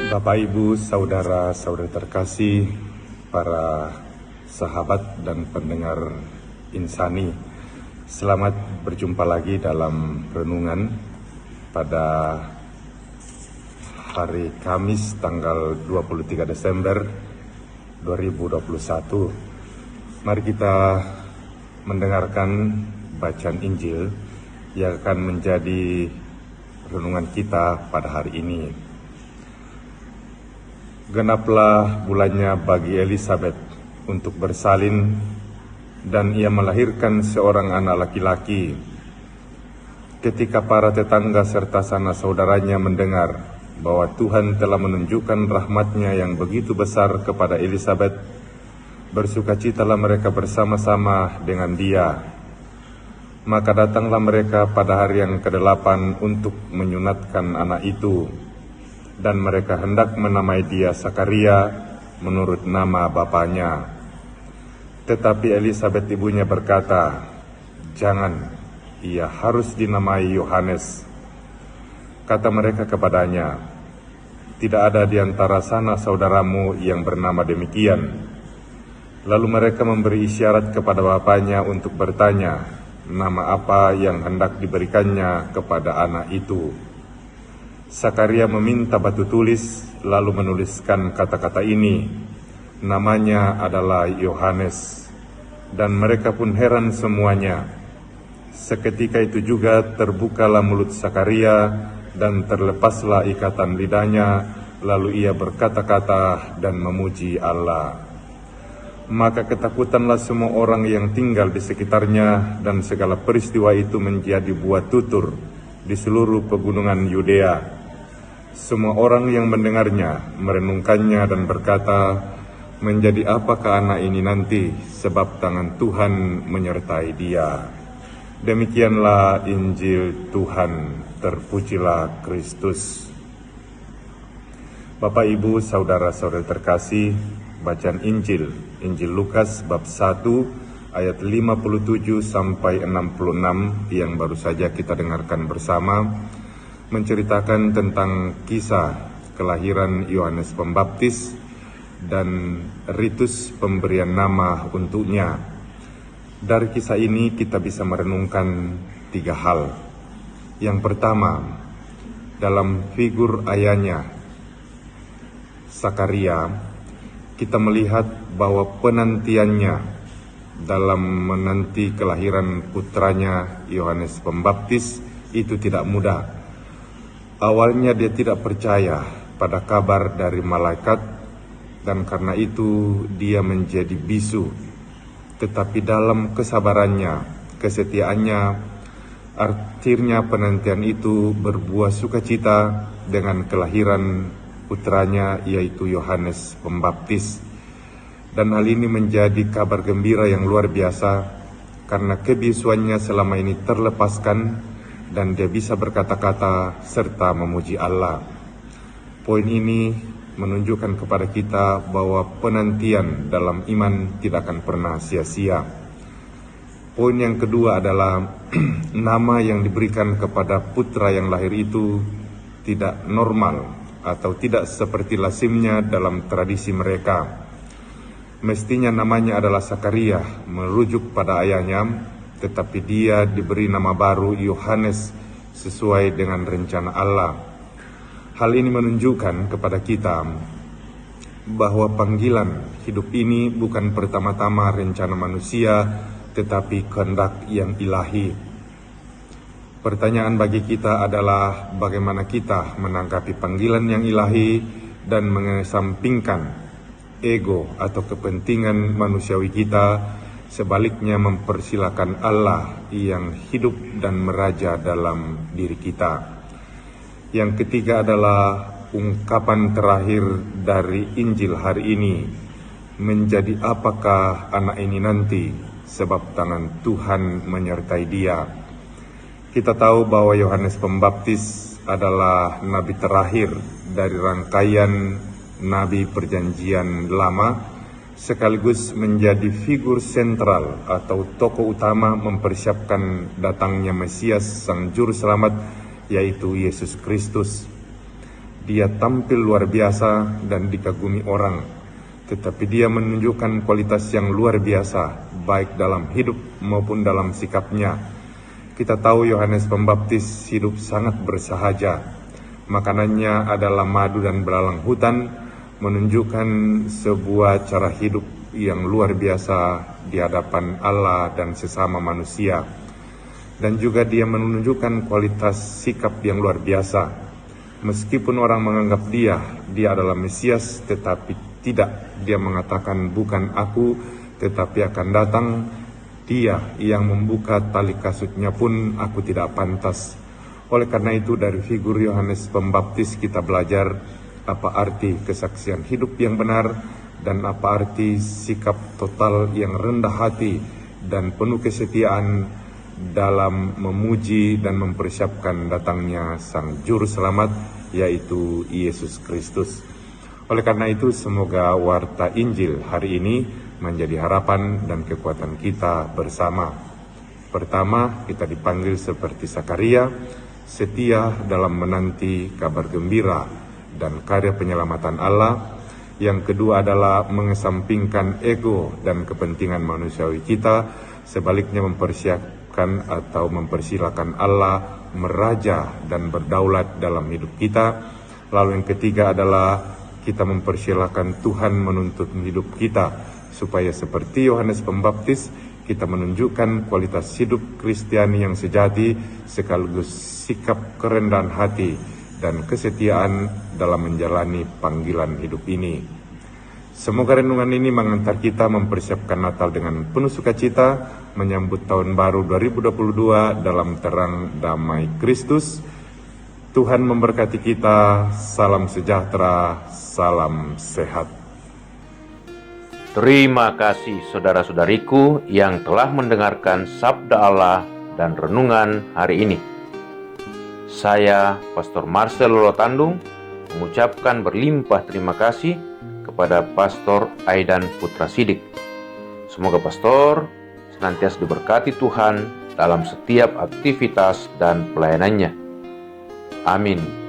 Bapak, Ibu, saudara-saudari terkasih, para sahabat dan pendengar Insani, selamat berjumpa lagi dalam renungan pada hari Kamis tanggal 23 Desember 2021. Mari kita mendengarkan bacaan Injil yang akan menjadi renungan kita pada hari ini. Genaplah bulannya bagi Elisabet untuk bersalin, dan ia melahirkan seorang anak laki-laki. Ketika para tetangga serta sanak saudaranya mendengar bahwa Tuhan telah menunjukkan rahmat-Nya yang begitu besar kepada Elisabet, bersukacitalah mereka bersama-sama dengan dia. Maka datanglah mereka pada hari yang ke-8 untuk menyunatkan anak itu, dan mereka hendak menamai dia Sakaria menurut nama bapaknya. Tetapi Elisabet ibunya berkata, "Jangan, ia harus dinamai Yohanes." Kata mereka kepadanya, "Tidak ada di antara sanak saudaramu yang bernama demikian." Lalu mereka memberi isyarat kepada bapaknya untuk bertanya, nama apa yang hendak diberikannya kepada anak itu. Sakaria meminta batu tulis, lalu menuliskan kata-kata ini, "Namanya adalah Yohanes." Dan mereka pun heran semuanya. Seketika itu juga terbukalah mulut Sakaria dan terlepaslah ikatan lidahnya, lalu ia berkata-kata dan memuji Allah. Maka ketakutanlah semua orang yang tinggal di sekitarnya, dan segala peristiwa itu menjadi buah tutur di seluruh pegunungan Yudea. Semua orang yang mendengarnya merenungkannya dan berkata, "Menjadi apakah anak ini nanti, sebab tangan Tuhan menyertai dia." Demikianlah Injil Tuhan, terpujilah Kristus. Bapak, Ibu, saudara-saudari terkasih, bacaan Injil Lukas bab 1 ayat 57 sampai 66 yang baru saja kita dengarkan bersama, menceritakan tentang kisah kelahiran Yohanes Pembaptis dan ritus pemberian nama untuknya. Dari kisah ini kita bisa merenungkan 3 hal. Yang pertama, dalam figur ayahnya Sakaria, kita melihat bahwa penantiannya dalam menanti kelahiran putranya Yohanes Pembaptis itu tidak mudah. Awalnya dia tidak percaya pada kabar dari malaikat, dan karena itu dia menjadi bisu. Tetapi dalam kesabarannya, kesetiaannya, akhirnya penantian itu berbuah sukacita dengan kelahiran putranya, yaitu Yohanes Pembaptis. Dan hal ini menjadi kabar gembira yang luar biasa, karena kebisuannya selama ini terlepaskan, dan dia bisa berkata-kata serta memuji Allah. Poin ini menunjukkan kepada kita bahwa penantian dalam iman tidak akan pernah sia-sia. Poin yang kedua adalah nama yang diberikan kepada putra yang lahir itu tidak normal atau tidak seperti lazimnya dalam tradisi mereka. Mestinya namanya adalah Sakaria, merujuk pada ayahnya, tetapi dia diberi nama baru Yohanes sesuai dengan rencana Allah. Hal ini menunjukkan kepada kita bahwa panggilan hidup ini bukan pertama-tama rencana manusia, tetapi kehendak yang ilahi. Pertanyaan bagi kita adalah bagaimana kita menanggapi panggilan yang ilahi dan mengesampingkan ego atau kepentingan manusiawi kita, sebaliknya mempersilakan Allah yang hidup dan meraja dalam diri kita. Yang ketiga adalah ungkapan terakhir dari Injil hari ini, menjadi apakah anak ini nanti, sebab tangan Tuhan menyertai dia. Kita tahu bahwa Yohanes Pembaptis adalah nabi terakhir dari rangkaian nabi perjanjian lama, sekaligus menjadi figur sentral atau tokoh utama mempersiapkan datangnya Mesias, Sang Juru Selamat, yaitu Yesus Kristus. Dia tampil luar biasa dan dikagumi orang, tetapi dia menunjukkan kualitas yang luar biasa, baik dalam hidup maupun dalam sikapnya. Kita tahu Yohanes Pembaptis hidup sangat bersahaja. Makanannya adalah madu dan belalang hutan, menunjukkan sebuah cara hidup yang luar biasa di hadapan Allah dan sesama manusia. Dan juga dia menunjukkan kualitas sikap yang luar biasa. Meskipun orang menganggap dia adalah Mesias, tetapi tidak, dia mengatakan bukan aku, tetapi akan datang dia yang membuka tali kasutnya pun aku tidak pantas. Oleh karena itu dari figur Yohanes Pembaptis kita belajar apa arti kesaksian hidup yang benar dan apa arti sikap total yang rendah hati dan penuh kesetiaan dalam memuji dan mempersiapkan datangnya Sang Juru Selamat, yaitu Yesus Kristus. Oleh karena itu, semoga warta Injil hari ini menjadi harapan dan kekuatan kita bersama. Pertama, kita dipanggil seperti Sakaria, setia dalam menanti kabar gembira dan karya penyelamatan Allah. Yang kedua adalah mengesampingkan ego dan kepentingan manusiawi kita, sebaliknya mempersiapkan atau mempersilakan Allah meraja dan berdaulat dalam hidup kita. Lalu yang ketiga adalah kita mempersilakan Tuhan menuntut hidup kita, supaya seperti Yohanes Pembaptis kita menunjukkan kualitas hidup Kristiani yang sejati, sekaligus sikap kerendahan hati dan kesetiaan dalam menjalani panggilan hidup ini. Semoga renungan ini mengantar kita mempersiapkan Natal dengan penuh sukacita, menyambut tahun baru 2022 dalam terang damai Kristus. Tuhan memberkati kita, salam sejahtera, salam sehat. Terima kasih saudara-saudariku yang telah mendengarkan Sabda Allah dan renungan hari ini. Saya, Pastor Marcel Lolotandung, mengucapkan berlimpah terima kasih kepada Pastor Aidan Putra Sidik. Semoga Pastor senantiasa diberkati Tuhan dalam setiap aktivitas dan pelayanannya. Amin.